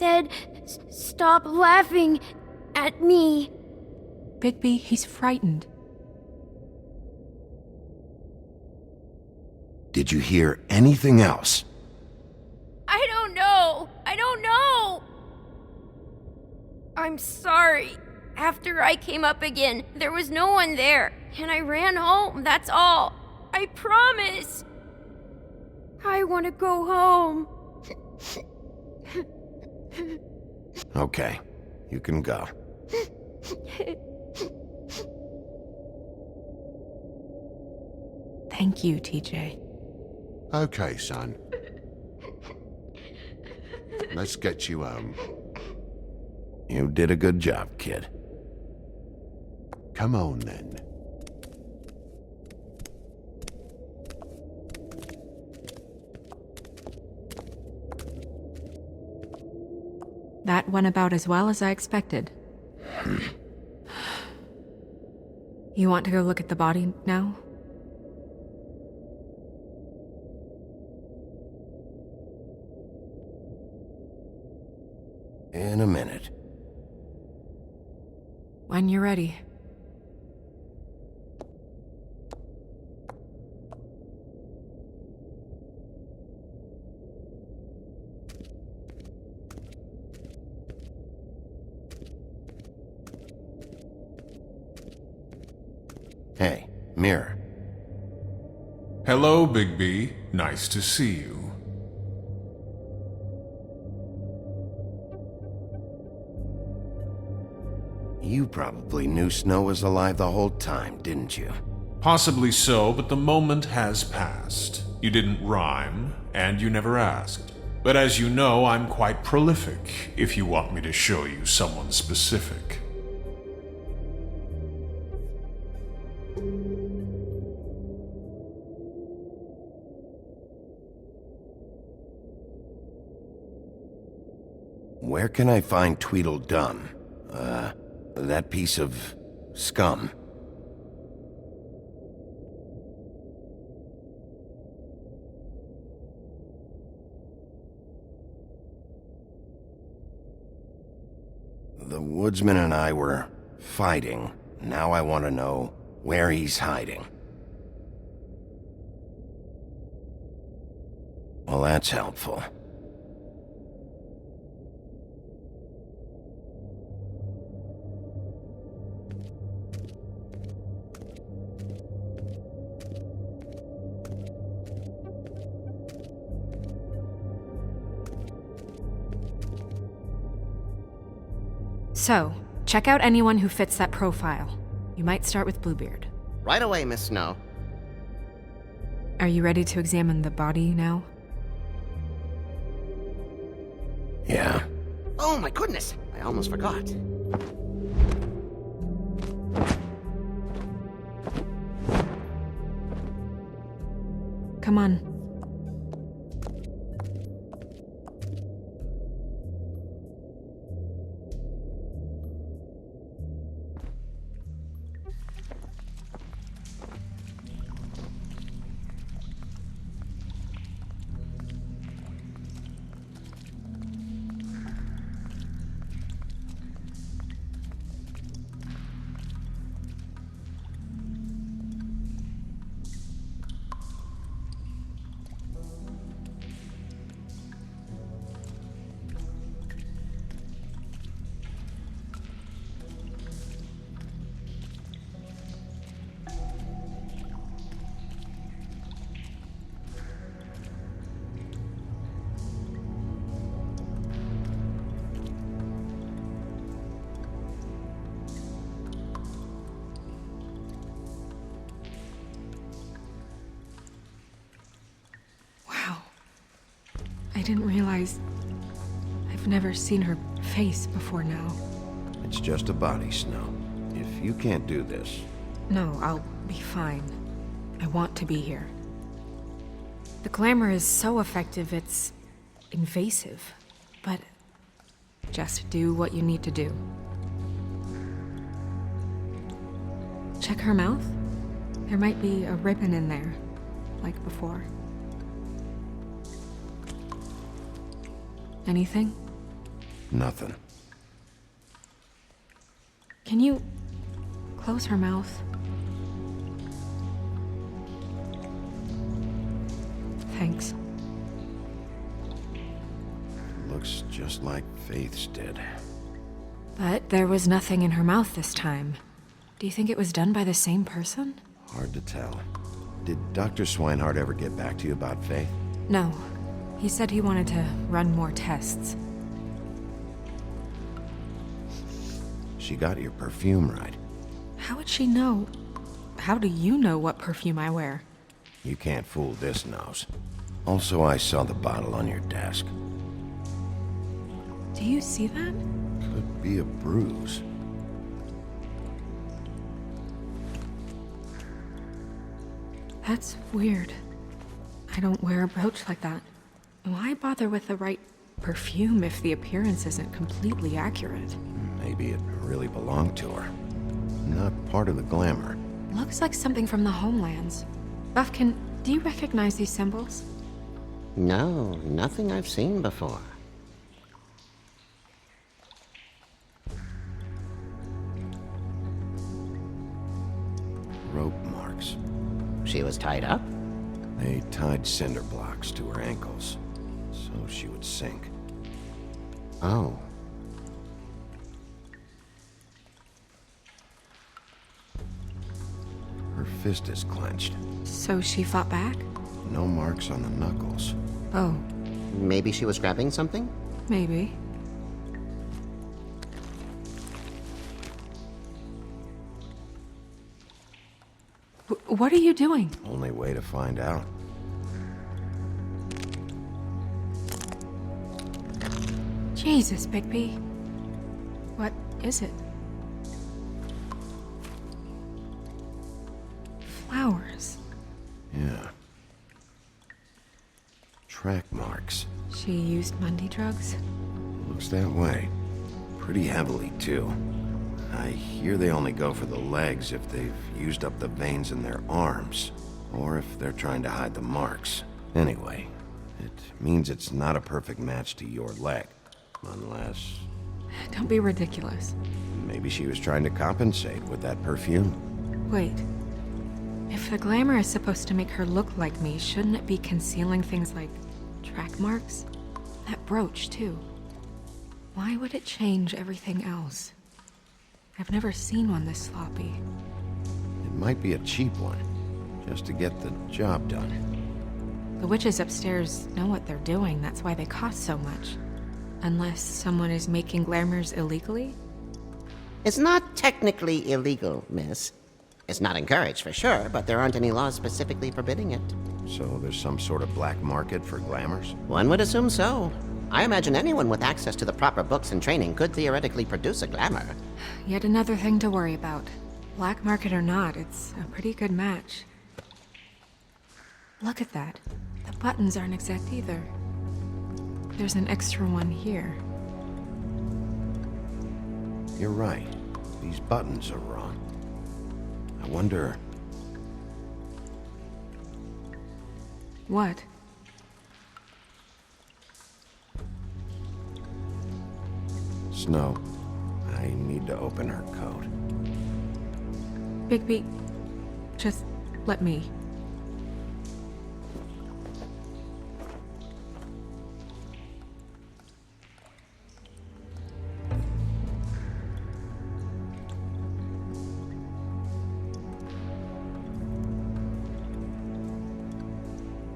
said, stop laughing at me. Bigby, he's frightened. Did you hear anything else? I don't know. I'm sorry. After I came up again, there was no one there, and I ran home, that's all. I promise. I want to go home. Okay, you can go. Thank you, TJ. Okay, son. Let's get you home. You did a good job, kid. Come on, then. That went about as well as I expected. You want to go look at the body now? In a minute. When you're ready. Hey, Mirror. Hello, Bigby. Nice to see you. You probably knew Snow was alive the whole time, didn't you? Possibly so, but the moment has passed. You didn't rhyme, and you never asked. But as you know, I'm quite prolific, if you want me to show you someone specific. Where can I find Tweedledum? That piece of scum. The woodsman and I were fighting. Now I want to know where he's hiding. Well, that's helpful. So, check out anyone who fits that profile. You might start with Bluebeard. Right away, Miss Snow. Are you ready to examine the body now? Yeah. Oh my goodness, I almost forgot. Come on. I didn't realize... I've never seen her face before now. It's just a body, Snow. If you can't do this... No, I'll be fine. I want to be here. The glamour is so effective, it's invasive. But just do what you need to do. Check her mouth. There might be a ribbon in there, like before. Anything? Nothing. Can you close her mouth? Thanks. Looks just like Faith's did. But there was nothing in her mouth this time. Do you think it was done by the same person? Hard to tell. Did Dr. Swinehart ever get back to you about Faith? No. He said he wanted to run more tests. She got your perfume right. How would she know? How do you know what perfume I wear? You can't fool this nose. Also, I saw the bottle on your desk. Do you see that? Could be a bruise. That's weird. I don't wear a brooch like that. Why bother with the right perfume if the appearance isn't completely accurate? Maybe it really belonged to her. Not part of the glamour. Looks like something from the Homelands. Buffkin, do you recognize these symbols? No, nothing I've seen before. Rope marks. She was tied up? They tied cinder blocks to her ankles, so she would sink. Oh. Her fist is clenched. So she fought back? No marks on the knuckles. Oh, Maybe she was grabbing something? maybe. What are you doing? Only way to find out. Jesus, Bigby. What is it? Flowers. Yeah. Track marks. She used Mundy drugs? Looks that way. Pretty heavily, too. I hear they only go for the legs if they've used up the veins in their arms, or if they're trying to hide the marks. Anyway, it means it's not a perfect match to your leg. Unless Don't be ridiculous. maybe she was trying to compensate with that perfume. Wait. If the glamour is supposed to make her look like me, shouldn't it be concealing things like track marks? That brooch, too. Why would it change everything else? I've never seen one this sloppy. It might be a cheap one, just to get the job done. The witches upstairs know what they're doing, that's why they cost so much. Unless someone is making glamours illegally? It's not technically illegal, miss. It's not encouraged for sure, but there aren't any laws specifically forbidding it. So there's some sort of black market for glamours? One would assume so. I imagine anyone with access to the proper books and training could theoretically produce a glamour. Yet another thing to worry about. Black market or not, it's a pretty good match. Look at that. The buttons aren't exact either. There's an extra one here. You're right. These buttons are wrong. I wonder... What? Snow, I need to open her coat. Bigby, just let me.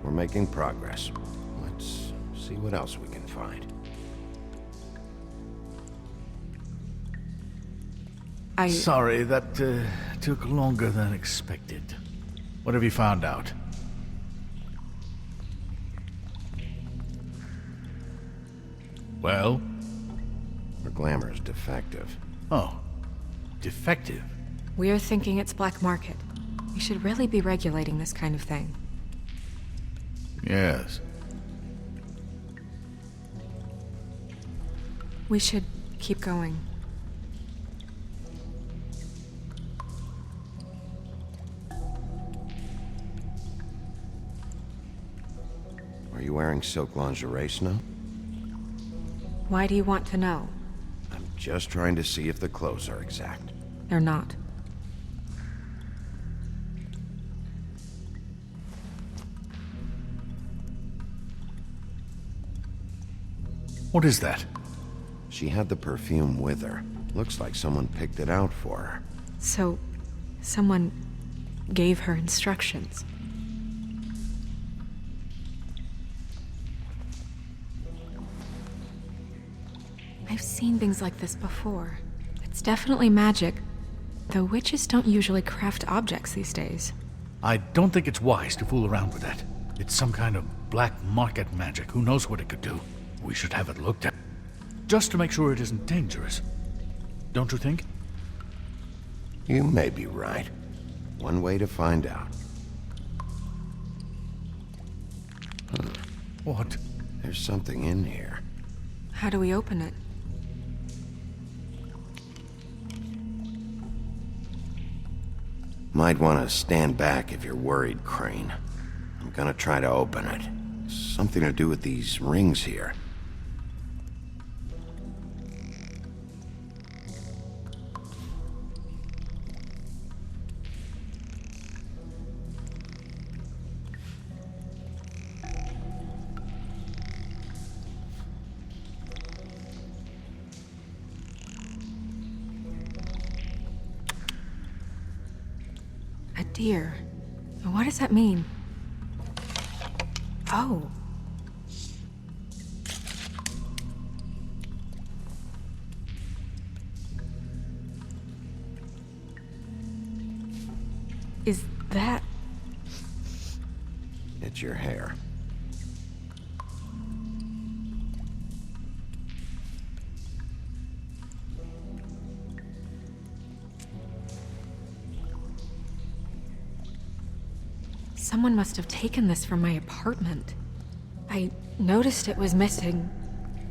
We're making progress. Let's see what else we can find. Sorry, that took longer than expected. What have you found out? Well? Her glamour is defective. Oh, defective. We're thinking it's black market. We should really be regulating this kind of thing. Yes. We should keep going. Are you wearing silk lingerie, Snow? Why do you want to know? I'm just trying to see if the clothes are exact. They're not. What is that? She had the perfume with her. Looks like someone picked it out for her. So, someone gave her instructions. I've seen things like this before. It's definitely magic, though witches don't usually craft objects these days. I don't think it's wise to fool around with that. It's some kind of black market magic. Who knows what it could do? We should have it looked at. Just to make sure it isn't dangerous. Don't you think? You may be right. One way to find out. What? There's something in here. How do we open it? Might want to stand back if you're worried, Crane. I'm gonna try to open it. Something to do with these rings here. A deer. What does that mean? Oh. Is that... It's your hair. Someone must have taken this from my apartment. I noticed it was missing,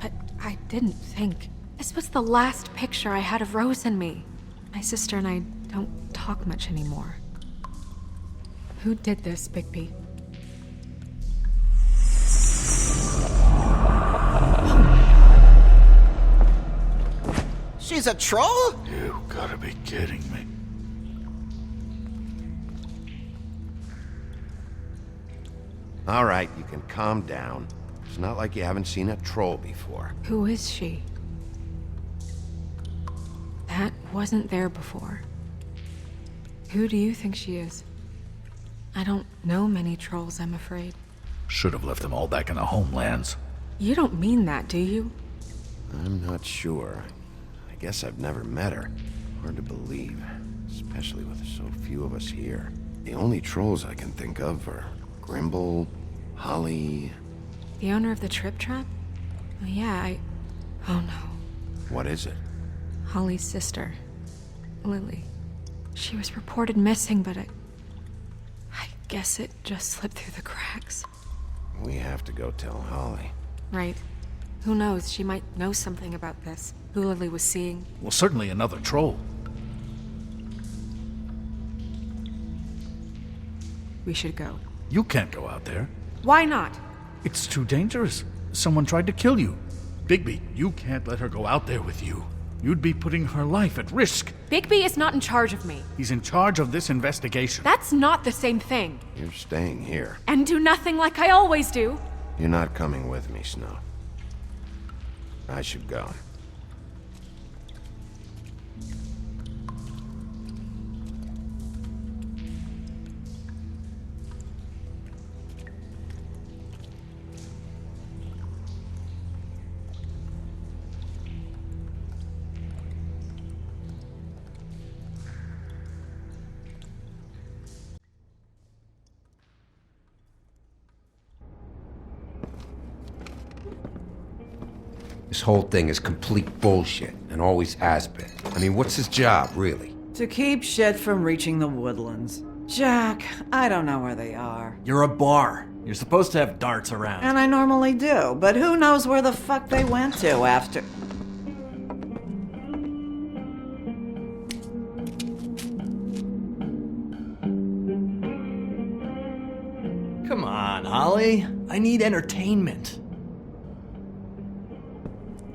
but I didn't think. This was the last picture I had of Rose and me. My sister and I don't talk much anymore. Who did this, Bigby? She's a troll? You gotta be kidding me. All right, you can calm down. It's not like you haven't seen a troll before. Who is she? That wasn't there before. Who do you think she is? I don't know many trolls, I'm afraid. Should have left them all back in the homelands. You don't mean that, do you? I'm not sure. I guess I've never met her. Hard to believe, especially with so few of us here. The only trolls I can think of are Grimble, Holly... The owner of the Trip Trap? Oh, yeah, Oh no. What is it? Holly's sister, Lily. She was reported missing, but I guess it just slipped through the cracks. We have to go tell Holly. Right. Who knows, she might know something about this. Who Lily was seeing. Well, certainly another troll. We should go. You can't go out there. Why not? It's too dangerous. Someone tried to kill you. Bigby, you can't let her go out there with you. You'd be putting her life at risk. Bigby is not in charge of me. He's in charge of this investigation. That's not the same thing. You're staying here. And do nothing like I always do. You're not coming with me, Snow. I should go. This whole thing is complete bullshit, and always has been. I mean, what's his job, really? To keep shit from reaching the woodlands. Jack, I don't know where they are. You're a bar. You're supposed to have darts around. And I normally do, but who knows where the fuck they went to after... Come on, Holly. I need entertainment.